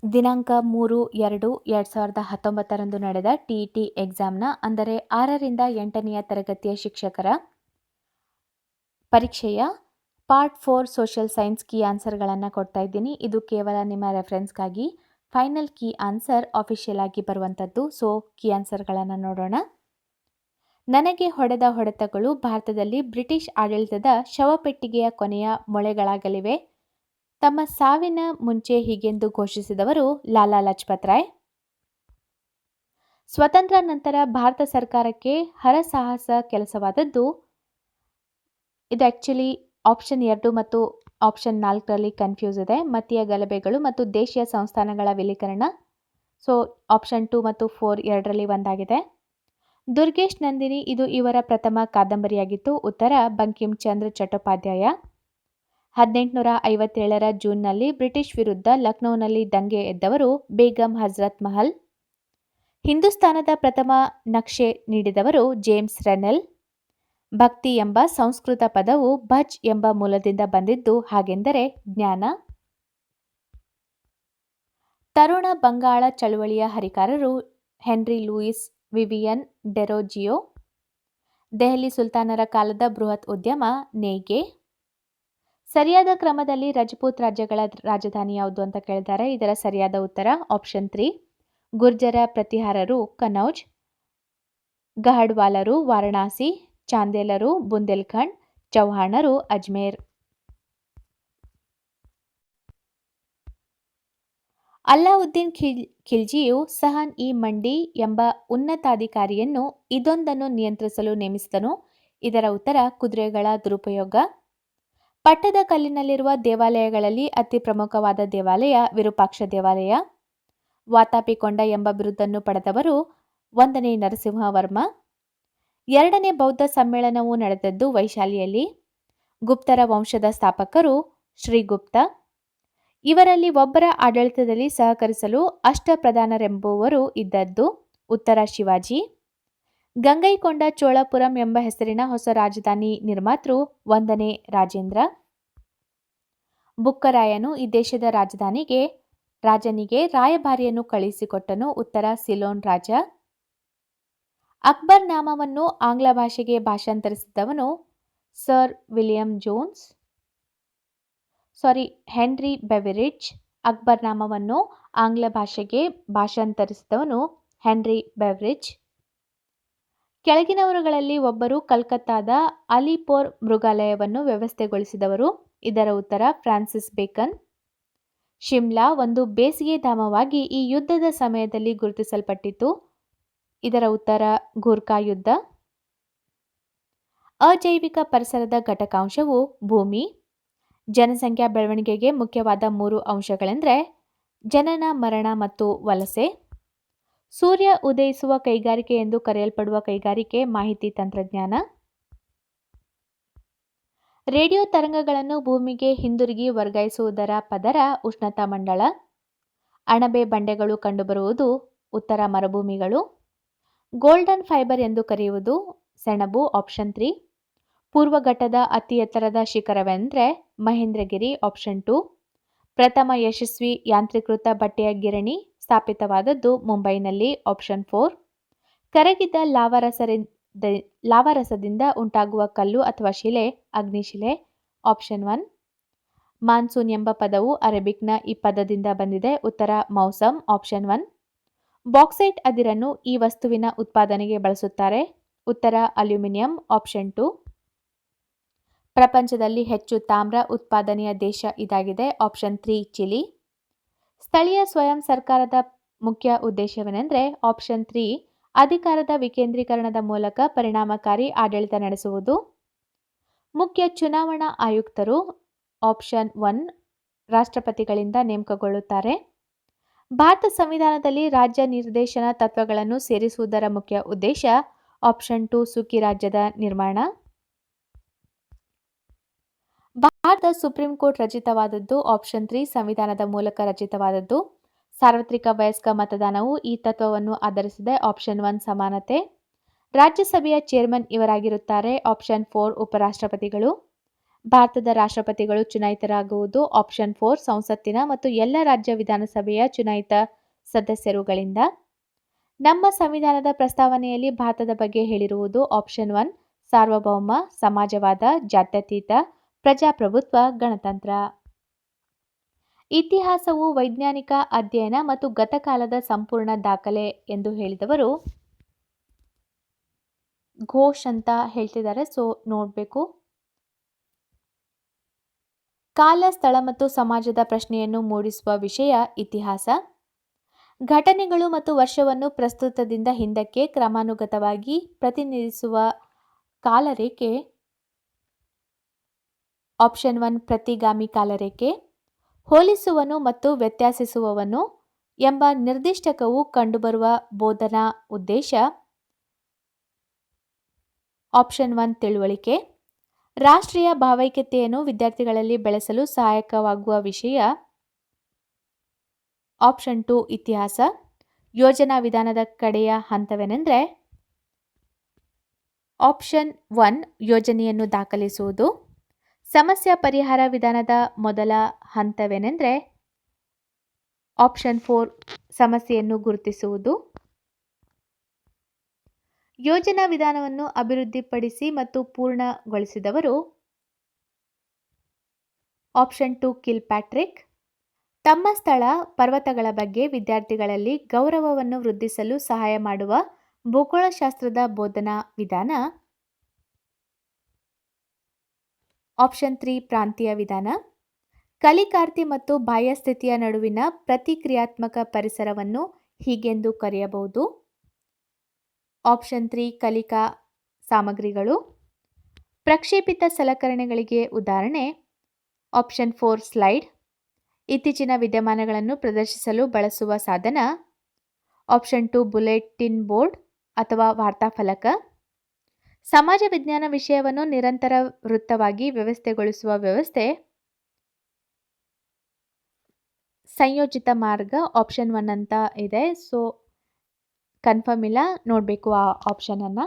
ದಿನಾಂಕ 3/2/2019 ನಡೆದ ಟಿಇಟಿ ಎಕ್ಸಾಮ್ನ ಅಂದರೆ 6ರಿಂದ 8ನೇ ತರಗತಿಯ ಶಿಕ್ಷಕರ ಪರೀಕ್ಷೆಯ ಪಾರ್ಟ್ 4 ಸೋಷಿಯಲ್ ಸೈನ್ಸ್ ಕೀ ಆನ್ಸರ್ಗಳನ್ನು ಕೊಡ್ತಾ ಇದ್ದೀನಿ. ಇದು ಕೇವಲ ನಿಮ್ಮ ರೆಫರೆನ್ಸ್ಗಾಗಿ. ಫೈನಲ್ ಕೀ ಆನ್ಸರ್ ಆಫಿಷಿಯಲ್ ಆಗಿ ಬರುವಂಥದ್ದು. ಸೊ ಕೀ ಆನ್ಸರ್ಗಳನ್ನು ನೋಡೋಣ. ನನಗೆ ಹೊಡೆದ ಹೊಡೆತಗಳು ಭಾರತದಲ್ಲಿ ಬ್ರಿಟಿಷ್ ಆಡಳಿತದ ಶವಪೆಟ್ಟಿಗೆಯ ಕೊನೆಯ ಮೊಳೆಗಳಾಗಲಿವೆ. ತಮ್ಮ ಸಾವಿನ ಮುಂಚೆ ಹೀಗೆಂದು ಘೋಷಿಸಿದವರು ಲಾಲಾ ಲಜಪತ್ ರಾಯ್. ಸ್ವತಂತ್ರ ನಂತರ ಭಾರತ ಸರ್ಕಾರಕ್ಕೆ ಹರಸಾಹಸ ಕೆಲಸವಾದದ್ದು. ಇದು ಆಕ್ಚುಲಿ ಆಪ್ಷನ್ 2 ಮತ್ತು ಆಪ್ಷನ್ 4ರಲ್ಲಿ ಕನ್ಫ್ಯೂಸ್ ಇದೆ. ಮತೀಯ ಗಲಭೆಗಳು ಮತ್ತು ದೇಶೀಯ ಸಂಸ್ಥಾನಗಳ ವಿಲೀಕರಣ. ಸೊ ಆಪ್ಷನ್ 2 ಮತ್ತು 4 ಎರಡರಲ್ಲಿ ಒಂದಾಗಿದೆ. ದುರ್ಗೇಶ್ ನಂದಿನಿ ಇದು ಇವರ ಪ್ರಥಮ ಕಾದಂಬರಿಯಾಗಿತ್ತು. ಉತ್ತರ ಬಂಕಿಂ ಚಂದ್ರ ಚಟ್ಟೋಪಾಧ್ಯಾಯ. 1857ರ ಜೂನ್ನಲ್ಲಿ ಬ್ರಿಟಿಷ್ ವಿರುದ್ಧ ಲಕ್ನೋನಲ್ಲಿ ದಂಗೆ ಎದ್ದವರು ಬೇಗಂ ಹಜರತ್ ಮಹಲ್. ಹಿಂದೂಸ್ತಾನದ ಪ್ರಥಮ ನಕ್ಷೆ ನೀಡಿದವರು ಜೇಮ್ಸ್ ರೆನೆಲ್. ಭಕ್ತಿ ಎಂಬ ಸಂಸ್ಕೃತ ಪದವು ಭಜ್ ಎಂಬ ಮೂಲದಿಂದ ಬಂದಿದ್ದು, ಹಾಗೆಂದರೆ ಜ್ಞಾನ. ತರುಣ ಬಂಗಾಳ ಚಳುವಳಿಯ ಹರಿಕಾರರು ಹೆನ್ರಿ ಲೂಯಿಸ್ ವಿವಿಯನ್ ಡೆರೋಜಿಯೋ. ದೆಹಲಿ ಸುಲ್ತಾನರ ಕಾಲದ ಬೃಹತ್ ಉದ್ಯಮ ನೇಯ್ಗೆ. ಸರಿಯಾದ ಕ್ರಮದಲ್ಲಿ ರಜಪೂತ್ ರಾಜ್ಯಗಳ ರಾಜಧಾನಿ ಯಾವುದು ಅಂತ ಕೇಳಿದ್ದಾರೆ. ಇದರ ಸರಿಯಾದ ಉತ್ತರ ಆಪ್ಷನ್ 3. ಗುರ್ಜರ ಪ್ರತಿಹಾರರು ಕನೌಜ್. ಗಹಡ್ವಾಲರು ವಾರಣಾಸಿ. ಚಾಂದೇಲರು ಬುಂದೇಲ್ಖಂಡ್. ಚೌಹಾಣರು ಅಜ್ಮೇರ್. ಅಲ್ಲಾವುದ್ದೀನ್ ಖಿಲ್ಜಿಯು ಸಹನ್ ಇ ಮಂಡಿ ಎಂಬ ಉನ್ನತಾಧಿಕಾರಿಯನ್ನು ಇದೊಂದನ್ನು ನಿಯಂತ್ರಿಸಲು ನೇಮಿಸಿದನು. ಇದರ ಉತ್ತರ ಕುದುರೆಗಳ ದುರುಪಯೋಗ. ಪಟ್ಟದ ಕಲ್ಲಿನಲ್ಲಿರುವ ದೇವಾಲಯಗಳಲ್ಲಿ ಅತಿ ಪ್ರಮುಖವಾದ ದೇವಾಲಯ ವಿರೂಪಾಕ್ಷ ದೇವಾಲಯ. ವಾತಾಪಿಕೊಂಡ ಎಂಬ ಬಿರುದನ್ನು ಪಡೆದವರು 1ನೇ ನರಸಿಂಹವರ್ಮ. 2ನೇ ಬೌದ್ಧ ಸಮ್ಮೇಳನವು ನಡೆದದ್ದು ವೈಶಾಲಿಯಲ್ಲಿ. ಗುಪ್ತರ ವಂಶದ ಸ್ಥಾಪಕರು ಶ್ರೀಗುಪ್ತ. ಇವರಲ್ಲಿ ಒಬ್ಬರ ಆಡಳಿತದಲ್ಲಿ ಸಹಕರಿಸಲು ಅಷ್ಟಪ್ರಧಾನರೆಂಬುವರು ಇದ್ದದ್ದು. ಉತ್ತರ ಶಿವಾಜಿ. ಗಂಗೈಕೊಂಡ ಚೋಳಪುರಂ ಎಂಬ ಹೆಸರಿನ ಹೊಸ ರಾಜಧಾನಿ ನಿರ್ಮಾತೃ 1ನೇ ರಾಜೇಂದ್ರ. ಬುಕ್ಕರಾಯನು ಈ ದೇಶದ ರಾಜನಿಗೆ ರಾಯಭಾರಿಯನ್ನು ಕಳುಹಿಸಿಕೊಟ್ಟನು. ಉತ್ತರ ಸಿಲೋನ್ ರಾಜ. ಅಕ್ಬರ್ ನಾಮವನ್ನು ಆಂಗ್ಲ ಭಾಷೆಗೆ ಭಾಷಾಂತರಿಸಿದವನು sir William Jones. Henry Beveridge. Akbar ನಾಮವನ್ನು ಆಂಗ್ಲ ಭಾಷೆಗೆ ಭಾಷಾಂತರಿಸಿದವನು ಹೆನ್ರಿ ಬೆವೆರಿಡ್ಜ್. ಕೆಳಗಿನವರುಗಳಲ್ಲಿ ಒಬ್ಬರು ಕಲ್ಕತ್ತಾದ ಅಲಿಪೋರ್ ಮೃಗಾಲಯವನ್ನು ವ್ಯವಸ್ಥೆಗೊಳಿಸಿದವರು. ಇದರ ಉತ್ತರ ಫ್ರಾನ್ಸಿಸ್ ಬೇಕನ್. ಶಿಮ್ಲಾ ಒಂದು ಬೇಸಿಗೆ ಧಾಮವಾಗಿ ಈ ಯುದ್ಧದ ಸಮಯದಲ್ಲಿ ಗುರುತಿಸಲ್ಪಟ್ಟಿತು. ಇದರ ಉತ್ತರ ಗೂರ್ಖಾ ಯುದ್ಧ. ಅಜೈವಿಕ ಪರಿಸರದ ಘಟಕಾಂಶವು ಭೂಮಿ. ಜನಸಂಖ್ಯಾ ಬೆಳವಣಿಗೆಗೆ ಮುಖ್ಯವಾದ 3 ಅಂಶಗಳೆಂದರೆ ಜನನ, ಮರಣ ಮತ್ತು ವಲಸೆ. ಸೂರ್ಯ ಉದಯಿಸುವ ಕೈಗಾರಿಕೆ ಎಂದು ಕರೆಯಲ್ಪಡುವ ಕೈಗಾರಿಕೆ ಮಾಹಿತಿ ತಂತ್ರಜ್ಞಾನ. ರೇಡಿಯೋ ತರಂಗಗಳನ್ನು ಭೂಮಿಗೆ ಹಿಂದಿರುಗಿ ವರ್ಗಾಯಿಸುವುದರ ಪದರ ಉಷ್ಣತಾ ಮಂಡಳ. ಅಣಬೆ ಬಂಡೆಗಳು ಕಂಡುಬರುವುದು ಉತ್ತರ ಮರುಭೂಮಿಗಳು. ಗೋಲ್ಡನ್ ಫೈಬರ್ ಎಂದು ಕರೆಯುವುದು ಸೆಣಬು. ಆಪ್ಷನ್ 3. ಪೂರ್ವಘಟ್ಟದ ಅತಿ ಎತ್ತರದ ಶಿಖರವೆಂದರೆ ಮಹೇಂದ್ರಗಿರಿ. ಆಪ್ಷನ್ 2. ಪ್ರಥಮ ಯಶಸ್ವಿ ಯಾಂತ್ರೀಕೃತ ಬಟ್ಟೆಯ ಗಿರಣಿ ಸ್ಥಾಪಿತವಾದದ್ದು ಮುಂಬೈನಲ್ಲಿ. ಆಪ್ಷನ್ 4. ಕರಗಿದ ಲಾವಾರಸದಿಂದ ಉಂಟಾಗುವ ಕಲ್ಲು ಅಥವಾ ಶಿಲೆ ಅಗ್ನಿಶಿಲೆ. ಆಪ್ಷನ್ 1. ಮಾನ್ಸೂನ್ ಎಂಬ ಪದವು ಅರೇಬಿಕ್ನ ಈ ಪದದಿಂದ ಬಂದಿದೆ. ಉತ್ತರ ಮೌಸಮ್. ಆಪ್ಷನ್ 1. ಬಾಕ್ಸೈಟ್ ಅದಿರನ್ನು ಈ ವಸ್ತುವಿನ ಉತ್ಪಾದನೆಗೆ ಬಳಸುತ್ತಾರೆ. ಉತ್ತರ ಅಲ್ಯೂಮಿನಿಯಂ. ಆಪ್ಷನ್ 2. ಪ್ರಪಂಚದಲ್ಲಿ ಹೆಚ್ಚು ತಾಮ್ರ ಉತ್ಪಾದನೆಯ ದೇಶ ಇದಾಗಿದೆ. Option 3 Chile. ಸ್ಥಳೀಯ ಸ್ವಯಂ ಸರ್ಕಾರದ ಮುಖ್ಯ ಉದ್ದೇಶವೇನೆಂದರೆ ಆಪ್ಷನ್ 3 ಅಧಿಕಾರದ ವಿಕೇಂದ್ರೀಕರಣದ ಮೂಲಕ ಪರಿಣಾಮಕಾರಿ ಆಡಳಿತ ನಡೆಸುವುದು. ಮುಖ್ಯ ಚುನಾವಣಾ ಆಯುಕ್ತರು ಆಪ್ಷನ್ 1 ರಾಷ್ಟ್ರಪತಿಗಳಿಂದ ನೇಮಕಗೊಳ್ಳುತ್ತಾರೆ. ಭಾರತ ಸಂವಿಧಾನದಲ್ಲಿ ರಾಜ್ಯ ನಿರ್ದೇಶನ ತತ್ವಗಳನ್ನು ಸೇರಿಸುವುದರ ಮುಖ್ಯ ಉದ್ದೇಶ ಆಪ್ಷನ್ 2 ಸುಖಿ ರಾಜ್ಯದ ನಿರ್ಮಾಣ. ಭಾರತ ಸುಪ್ರೀಂ ಕೋರ್ಟ್ ರಚಿತವಾದದ್ದು ಆಪ್ಷನ್ 3 ಸಂವಿಧಾನದ ಮೂಲಕ ರಚಿತವಾದದ್ದು. ಸಾರ್ವತ್ರಿಕ ವಯಸ್ಕ ಮತದಾನವು ಈ ತತ್ವವನ್ನು ಆಧರಿಸಿದೆ. ಆಪ್ಷನ್ 1 ಸಮಾನತೆ. ರಾಜ್ಯಸಭೆಯ ಚೇರ್ಮನ್ ಇವರಾಗಿರುತ್ತಾರೆ. ಆಪ್ಷನ್ 4 ಉಪರಾಷ್ಟ್ರಪತಿಗಳು. ಭಾರತದ ರಾಷ್ಟ್ರಪತಿಗಳು ಚುನಾಯಿತರಾಗುವುದು ಆಪ್ಷನ್ 4 ಸಂಸತ್ತಿನ ಮತ್ತು ಎಲ್ಲ ರಾಜ್ಯ ವಿಧಾನಸಭೆಯ ಚುನಾಯಿತ ಸದಸ್ಯರುಗಳಿಂದ. ನಮ್ಮ ಸಂವಿಧಾನದ ಪ್ರಸ್ತಾವನೆಯಲ್ಲಿ ಭಾರತದ ಬಗ್ಗೆ ಹೇಳಿರುವುದು ಆಪ್ಷನ್ 1 ಸಾರ್ವಭೌಮ, ಸಮಾಜವಾದ, ಜಾತ್ಯತೀತ, ಪ್ರಜಾಪ್ರಭುತ್ವ, ಗಣತಂತ್ರ. ಇತಿಹಾಸವು ವೈಜ್ಞಾನಿಕ ಅಧ್ಯಯನ ಮತ್ತು ಗತಕಾಲದ ಸಂಪೂರ್ಣ ದಾಖಲೆ ಎಂದು ಹೇಳಿದವರು ಘೋಷ್ ಅಂತ ಹೇಳ್ತಿದ್ದಾರೆ. ಸೊ ನೋಡಬೇಕು. ಕಾಲ, ಸ್ಥಳ ಮತ್ತು ಸಮಾಜದ ಪ್ರಶ್ನೆಯನ್ನು ಮೂಡಿಸುವ ವಿಷಯ ಇತಿಹಾಸ. ಘಟನೆಗಳು ಮತ್ತು ವರ್ಷವನ್ನು ಪ್ರಸ್ತುತದಿಂದ ಹಿಂದಕ್ಕೆ ಕ್ರಮಾನುಗತವಾಗಿ ಪ್ರತಿನಿಧಿಸುವ ಕಾಲರೇಖೆ ಆಪ್ಷನ್ 1 ಪ್ರತಿಗಾಮಿ ಕಾಲರೇಖೆ. ಹೋಲಿಸುವನು ಮತ್ತು ವ್ಯತ್ಯಾಸಿಸುವವನು ಎಂಬ ನಿರ್ದಿಷ್ಟಕವು ಕಂಡುಬರುವ ಬೋಧನಾ ಉದ್ದೇಶ ಆಪ್ಷನ್ 1 ತಿಳುವಳಿಕೆ. ರಾಷ್ಟ್ರೀಯ ಭಾವೈಕ್ಯತೆಯನ್ನು ವಿದ್ಯಾರ್ಥಿಗಳಲ್ಲಿ ಬೆಳೆಸಲು ಸಹಾಯಕವಾಗುವ ವಿಷಯ ಆಪ್ಷನ್ 2 ಇತಿಹಾಸ. ಯೋಜನಾ ವಿಧಾನದ ಕಡೆಯ ಹಂತವೇನೆಂದರೆ ಆಪ್ಷನ್ 1 ಯೋಜನೆಯನ್ನು ದಾಖಲಿಸುವುದು. ಸಮಸ್ಯೆ ಪರಿಹಾರ ವಿಧಾನದ ಮೊದಲ ಹಂತವೇನೆಂದರೆ ಆಪ್ಷನ್ 4 ಸಮಸ್ಯೆಯನ್ನು ಗುರುತಿಸುವುದು. ಯೋಜನಾ ವಿಧಾನವನ್ನು ಅಭಿವೃದ್ಧಿಪಡಿಸಿ ಮತ್ತು ಪೂರ್ಣಗೊಳಿಸಿದವರು ಆಪ್ಷನ್ 2 ಕಿಲ್ಪ್ಯಾಟ್ರಿಕ್. ತಮ್ಮ ಸ್ಥಳ, ಪರ್ವತಗಳ ಬಗ್ಗೆ ವಿದ್ಯಾರ್ಥಿಗಳಲ್ಲಿ ಗೌರವವನ್ನು ವೃದ್ಧಿಸಲು ಸಹಾಯ ಮಾಡುವ ಭೂಗೋಳಶಾಸ್ತ್ರದ ಬೋಧನಾ ವಿಧಾನ ಆಪ್ಷನ್ 3 ಪ್ರಾಂತೀಯ ವಿಧಾನ. ಕಲಿಕಾರ್ಥಿ ಮತ್ತು ಬಾಹ್ಯ ಸ್ಥಿತಿಯ ನಡುವಿನ ಪ್ರತಿಕ್ರಿಯಾತ್ಮಕ ಪರಿಸರವನ್ನು ಹೀಗೆಂದು ಕರೆಯಬಹುದು ಆಪ್ಷನ್ 3 ಕಲಿಕಾ ಸಾಮಗ್ರಿಗಳು. ಪ್ರಕ್ಷೇಪಿತ ಸಲಕರಣೆಗಳಿಗೆ ಉದಾಹರಣೆ ಆಪ್ಷನ್ 4 ಸ್ಲೈಡ್. ಇತ್ತೀಚಿನ ವಿದ್ಯಮಾನಗಳನ್ನು ಪ್ರದರ್ಶಿಸಲು ಬಳಸುವ ಸಾಧನ ಆಪ್ಷನ್ 2 ಬುಲೆಟಿನ್ ಬೋರ್ಡ್ ಅಥವಾ ವಾರ್ತಾಫಲಕ. ಸಮಾಜ ವಿಜ್ಞಾನ ವಿಷಯವನ್ನು ನಿರಂತರ ವೃತ್ತವಾಗಿ ವ್ಯವಸ್ಥೆಗೊಳಿಸುವ ವ್ಯವಸ್ಥೆ ಸಂಯೋಜಿತ ಮಾರ್ಗ ಆಪ್ಷನ್ 1 ಅಂತ ಇದೆ. ಸೊ ಕನ್ಫರ್ಮ್ ಇಲ್ಲ, ನೋಡಬೇಕು ಆ ಆಪ್ಷನನ್ನು.